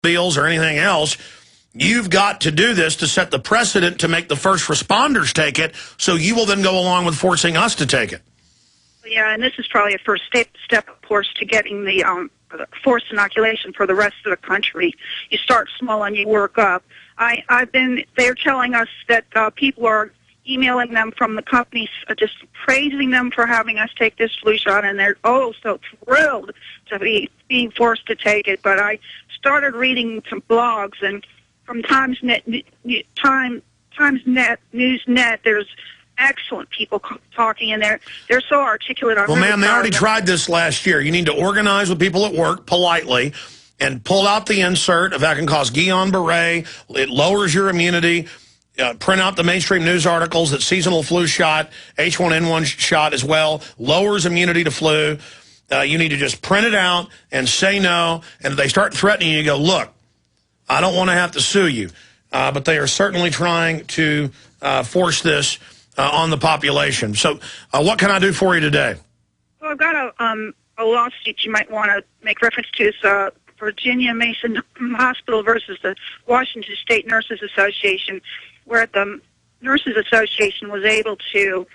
deals or anything else. You've got to do this to set the precedent to make the first responders take it, so you will then go along with forcing us to take it. Yeah, and this is probably a first step, of course, to getting the forced inoculation for the rest of the country. You start small and you work up. They're telling us that people are emailing them from the companies, just praising them for having us take this flu shot, and they're so thrilled to be being forced to take it. But I started reading some blogs, and from TimesNet, NewsNet, there's excellent people talking in there. They're so articulate. Well, ma'am, they already tried this last year. You need to organize with people at work politely and pull out the insert if that can cause Guillain-Barré. It lowers your immunity. Print out the mainstream news articles that seasonal flu shot, H1N1 shot as well, lowers immunity to flu. You need to just print it out and say no. And if they start threatening you, go, look, I don't want to have to sue you. But they are certainly trying to force this on the population. So what can I do for you today? Well, I've got a lawsuit you might want to make reference to. It's Virginia Mason Hospital versus the Washington State Nurses Association, where the Nurses Association was able to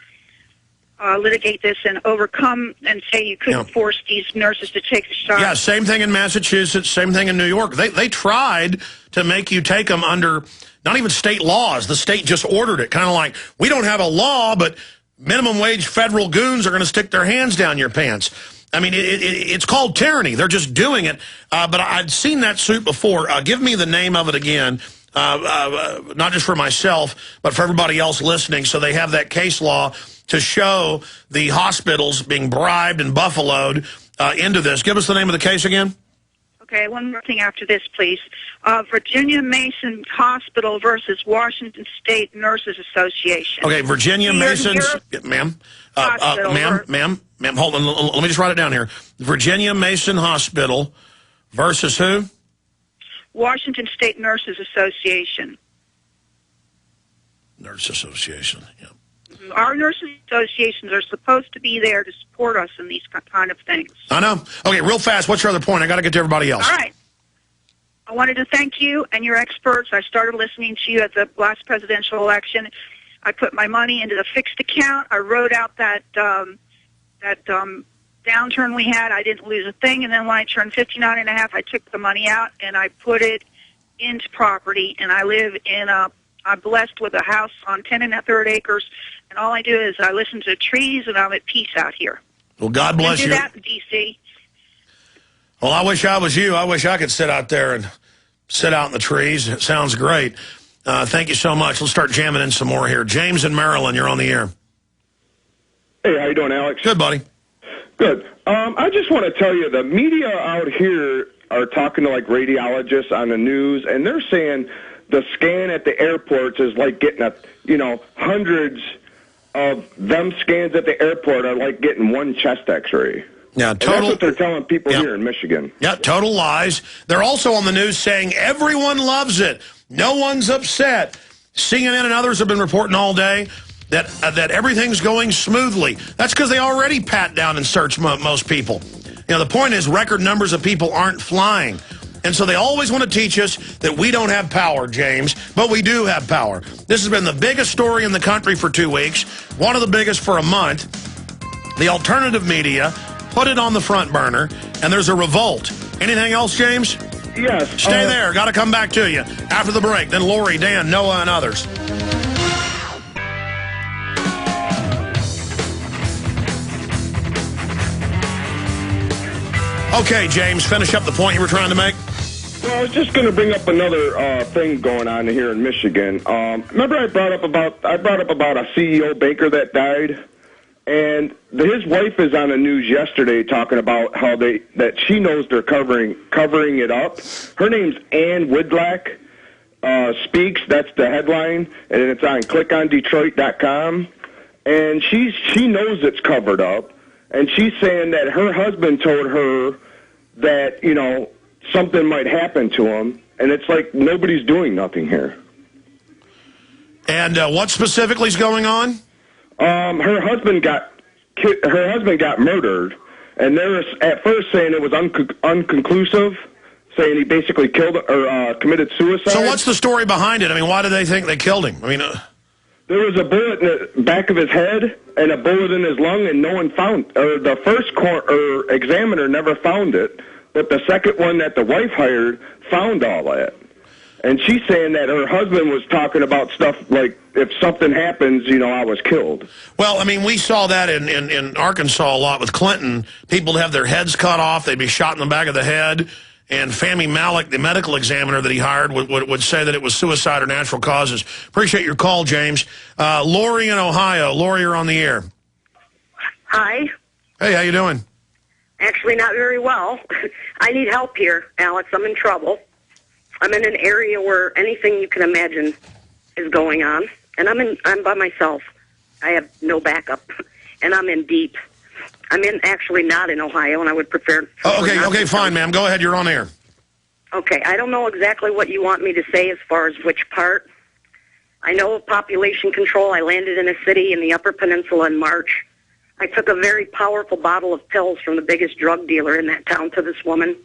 litigate this and overcome and say you couldn't force these nurses to take the shot. Yeah, same thing in Massachusetts, same thing in New York. They tried to make you take them under not even state laws. The state just ordered it, kind of like, we don't have a law, but minimum wage federal goons are going to stick their hands down your pants. I mean, it's called tyranny. They're just doing it. But I'd seen that suit before. Give me the name of it again. Not just for myself, but for everybody else listening, so they have that case law to show the hospitals being bribed and buffaloed into this. Give us the name of the case again. Okay, one more thing after this, please. Virginia Mason Hospital versus Washington State Nurses Association. Okay, Virginia Mason, ma'am, ma'am, hold on, let me just write it down here. Virginia Mason Hospital versus who? Washington State Nurses Association. Nurse Association, yeah. Our nurses associations are supposed to be there to support us in these kind of things. I know. Okay, real fast, what's your other point? I got to get to everybody else. All right. I wanted to thank you and your experts. I started listening to you at the last presidential election. I put my money into the fixed account. I wrote out that downturn we had. I didn't lose a thing. And then when I turned 59 and a half, I took the money out and I put it into property. And I live in I'm blessed with a house on 10 1/3 acres. And all I do is I listen to trees and I'm at peace out here. Well, God bless you. Do that in D.C. Well, I wish I was you. I wish I could sit out there and sit out in the trees. It sounds great. Thank you so much. Let's start jamming in some more here. James in Maryland, you're on the air. Hey, how you doing, Alex? Good, buddy. Good. I just want to tell you, the media out here are talking to, like, radiologists on the news, and they're saying the scan at the airports is like getting hundreds of them scans at the airport are like getting one chest x-ray. Yeah, total. That's what they're telling people here in Michigan. Yeah, total lies. They're also on the news saying everyone loves it. No one's upset. CNN and others have been reporting all day that everything's going smoothly. That's because they already pat down and search most people. The point is record numbers of people aren't flying. And so they always want to teach us that we don't have power, James, but we do have power. This has been the biggest story in the country for 2 weeks, one of the biggest for a month. The alternative media put it on the front burner, and there's a revolt. Anything else, James? Yes. Stay there. Got to come back to you after the break. Then Lori, Dan, Noah, and others. Okay, James, finish up the point you were trying to make. Well, I was just going to bring up another thing going on here in Michigan. Remember I brought up about a CEO banker that died, and his wife is on the news yesterday talking about how that she knows they're covering it up. Her name's Ann Widlack. Speaks. That's the headline, and it's on clickondetroit.com. And she knows it's covered up, and she's saying that her husband told her that something might happen to him, and it's like nobody's doing nothing here. And what specifically is going on? Her husband got murdered, and they're at first saying it was unconclusive. saying he basically killed or committed suicide. So what's the story behind it? I mean, why do they think they killed him? I mean, there was a bullet in the back of his head and a bullet in his lung, and no one found, or the first examiner never found it, but the second one that the wife hired found all that. And she's saying that her husband was talking about stuff like, if something happens, I was killed. Well, I mean, we saw that in Arkansas a lot with Clinton. People would have their heads cut off. They'd be shot in the back of the head. And Fahmy Malik, the medical examiner that he hired, would say that it was suicide or natural causes. Appreciate your call, James. Lori in Ohio. Lori, you're on the air. Hi. Hey, how you doing? Actually, not very well. I need help here, Alex. I'm in trouble. I'm in an area where anything you can imagine is going on, and I'm by myself. I have no backup, and I'm in deep. I'm actually not in Ohio, and I would prefer. Okay, fine, ma'am. Go ahead. You're on air. Okay, I don't know exactly what you want me to say as far as which part. I know of population control. I landed in a city in the Upper Peninsula in March. I took a very powerful bottle of pills from the biggest drug dealer in that town to this woman.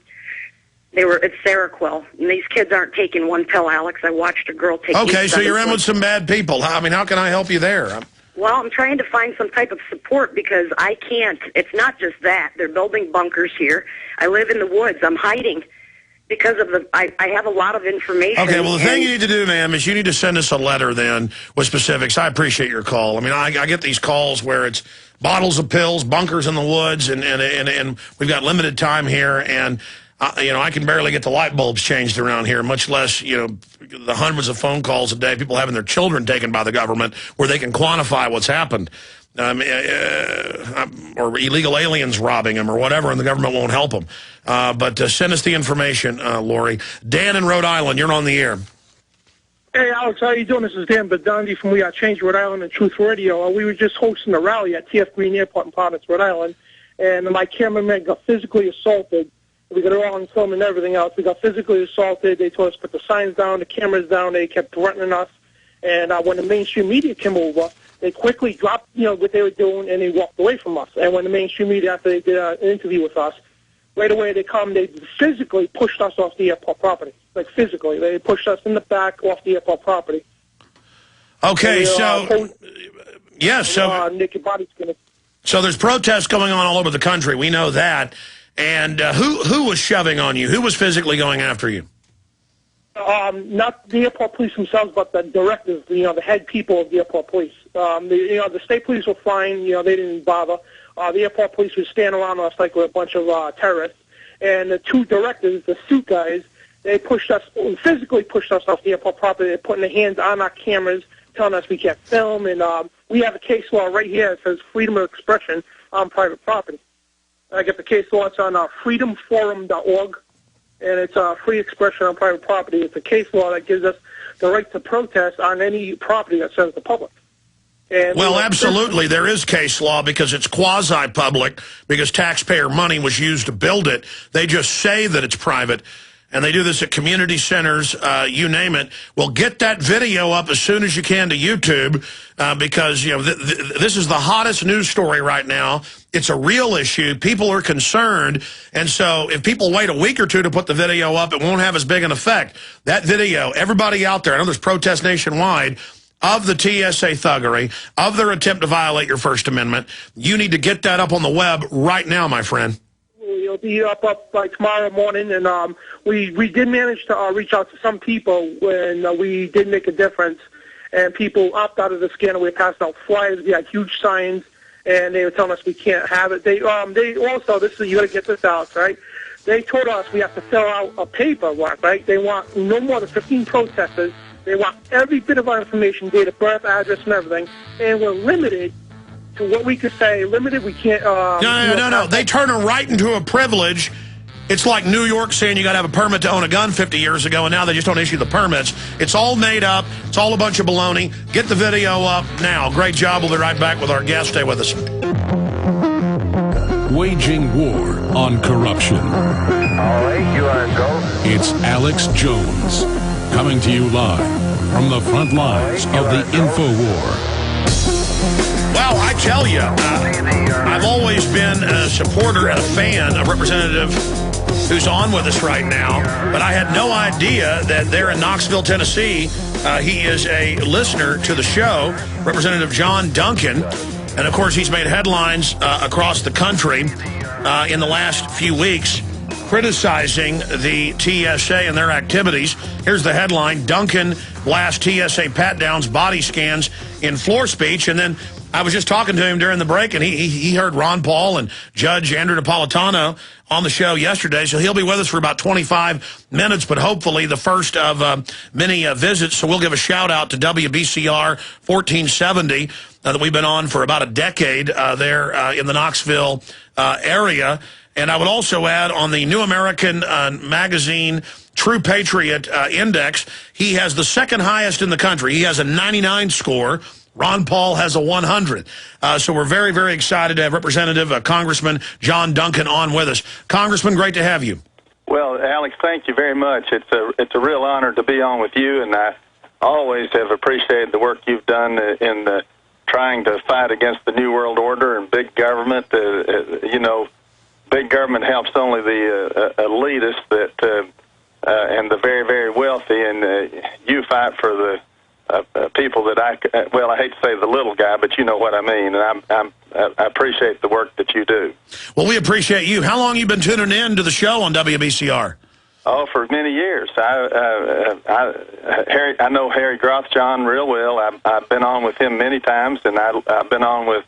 It's Seroquel, and these kids aren't taking one pill, Alex. I watched a girl take. Okay, so you're in with some bad people. I mean, how can I help you there? Well, I'm trying to find some type of support because I can't. It's not just that. They're building bunkers here. I live in the woods. I'm hiding because of I have a lot of information. Okay, well, the thing you need to do, ma'am, is you need to send us a letter then with specifics. I appreciate your call. I mean, I get these calls where it's bottles of pills, bunkers in the woods, and we've got limited time here, and I can barely get the light bulbs changed around here, much less, the hundreds of phone calls a day, people having their children taken by the government where they can quantify what's happened, or illegal aliens robbing them or whatever, and the government won't help them. But send us the information, Lori. Dan in Rhode Island, you're on the air. Hey, Alex, how you doing? This is Dan Bedandi from We Are Change, Rhode Island, and Truth Radio. We were just hosting a rally at TF Green Airport in Providence, Rhode Island, and my cameraman got physically assaulted. We got it all on film and everything else. We got physically assaulted. They told us to put the signs down, the cameras down. They kept threatening us. And when the mainstream media came over, they quickly dropped, what they were doing, and they walked away from us. And when the mainstream media, after they did an interview with us, right away they physically pushed us off the airport property. Like physically. They pushed us in the back off the airport property. Okay, naked bodies gonna. So there's protests going on all over the country. We know that. And who was shoving on you? Who was physically going after you? Not the airport police themselves, but the directors, the head people of the airport police. The state police were fine. They didn't bother. The airport police was standing around us like we're a bunch of terrorists. And the two directors, the suit guys, they physically pushed us off the airport property. They're putting their hands on our cameras, telling us we can't film. And we have a case law right here that says freedom of expression on private property. I get the case law. It's on freedomforum.org, and it's free expression on private property. It's a case law that gives us the right to protest on any property that serves the public. And well, absolutely. There is case law because it's quasi-public, because taxpayer money was used to build it. They just say that it's private, and they do this at community centers, you name it. Well, get that video up as soon as you can to YouTube because, this is the hottest news story right now. It's a real issue. People are concerned. And so if people wait a week or two to put the video up, it won't have as big an effect. That video, everybody out there, I know there's protests nationwide, of the TSA thuggery, of their attempt to violate your First Amendment, you need to get that up on the web right now, my friend. It'll be up by tomorrow morning, and we did manage to reach out to some people when we did make a difference, and people opted out of the scanner. We passed out flyers, we had huge signs, and they were telling us we can't have it. They also, you got to get this out, right? They told us we have to fill out a paperwork, right? They want no more than 15 protesters. They want every bit of our information, date of birth, address, and everything, and we're limited to what we could say. Limited, we can't. No. They turn it right into a privilege. It's like New York saying you got to have a permit to own a gun 50 years ago, and now they just don't issue the permits. It's all made up. It's all a bunch of baloney. Get the video up now. Great job. We'll be right back with our guest. Stay with us. Waging war on corruption. All right, you are go. It's Alex Jones, coming to you live from the front lines of the InfoWar. Well, I tell you, I've always been a supporter and a fan of Representative who's on with us right now, but I had no idea that there in Knoxville, Tennessee, he is a listener to the show, Representative John Duncan. And, of course, he's made headlines across the country in the last few weeks criticizing the TSA and their activities. Here's the headline: Duncan blasts TSA pat-downs, body scans in floor speech. And then I was just talking to him during the break, and he heard Ron Paul and Judge Andrew Napolitano on the show yesterday, so he'll be with us for about 25 minutes, but hopefully the first of many visits. So we'll give a shout-out to WBCR 1470 that we've been on for about a decade there in the Knoxville area. And I would also add, on the New American Magazine True Patriot Index, he has the second highest in the country. He has a 99 score. Ron Paul has a 100. So we're very, very excited to have Representative Congressman John Duncan on with us. Congressman, great to have you. Well, Alex, thank you very much. It's a real honor to be on with you, and I always have appreciated the work you've done in trying to fight against the New World Order and big government. Big government helps only the elitists and the very, very wealthy, and you fight for the people that I hate to say the little guy, but you know what I mean, and I appreciate the work that you do. Well, we appreciate you. How long have you been tuning in to the show on WBCR? Oh, for many years. I know Harry Grothjohn real well. I've been on with him many times, and I've been on with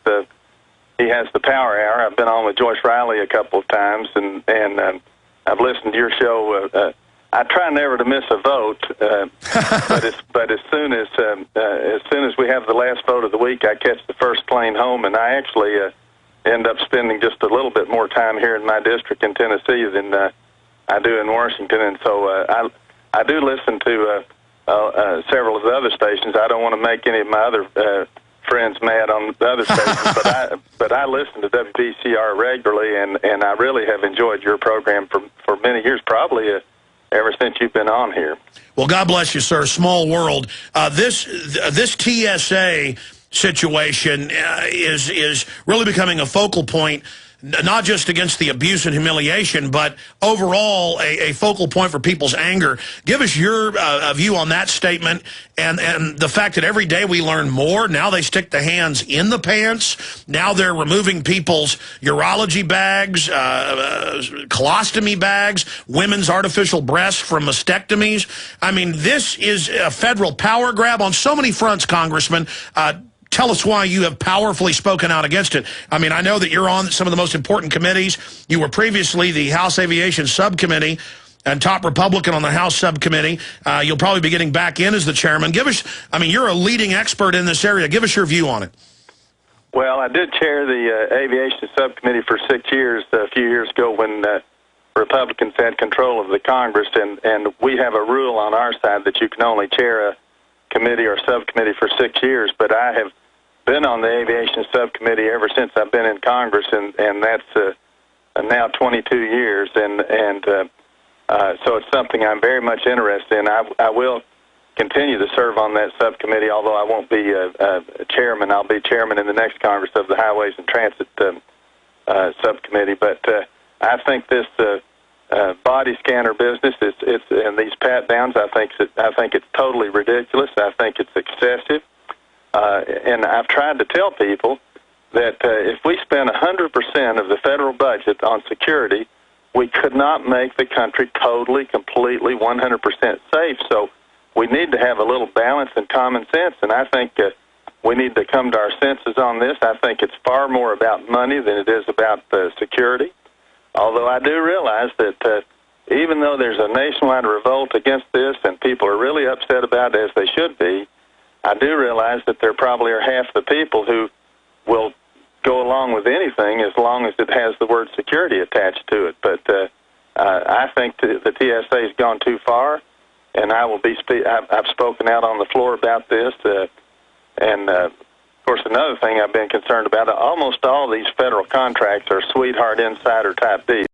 he has the Power Hour. I've been on with Joyce Riley a couple of times, and I've listened to your show. I try never to miss a vote, but as soon as we have the last vote of the week, I catch the first plane home, and I actually end up spending just a little bit more time here in my district in Tennessee than I do in Washington, and so I do listen to several of the other stations. I don't want to make any of my other friends mad on the other stations, but I listen to WBCR regularly, and I really have enjoyed your program for many years, probably ever since you've been on here. Well, God bless you, sir. Small world. This TSA situation is really becoming a focal point, not just against the abuse and humiliation, but overall a focal point for people's anger. Give us your view on that statement and the fact that every day we learn more. Now they stick the hands in the pants. Now they're removing people's urology bags, colostomy bags, women's artificial breasts from mastectomies. I mean, this is a federal power grab on so many fronts, Congressman. Tell us why you have powerfully spoken out against it. I mean, I know that you're on some of the most important committees. You were previously the House Aviation Subcommittee and top Republican on the House Subcommittee. You'll probably be getting back in as the chairman. Give us, I mean, you're a leading expert in this area. Give us your view on it. Well, I did chair the Aviation Subcommittee for 6 years a few years ago when Republicans had control of the Congress, and we have a rule on our side that you can only chair a committee or subcommittee for 6 years, but I have been on the Aviation Subcommittee ever since I've been in Congress, and that's now 22 years, and so it's something I'm very much interested in. I will continue to serve on that subcommittee, although I won't be chairman. I'll be chairman in the next Congress of the Highways and Transit Subcommittee, but I think this body scanner business, it's and these pat downs, I think it's totally ridiculous. I think it's excessive. And I've tried to tell people that if we spend 100% of the federal budget on security, we could not make the country totally, completely, 100% safe. So we need to have a little balance and common sense, and I think we need to come to our senses on this. I think it's far more about money than it is about security, although I do realize that even though there's a nationwide revolt against this and people are really upset about it, as they should be, I do realize that there probably are half the people who will go along with anything as long as it has the word security attached to it. But I think the TSA has gone too far, and I will be. I've spoken out on the floor about this, and of course, another thing I've been concerned about: almost all these federal contracts are sweetheart insider type deals.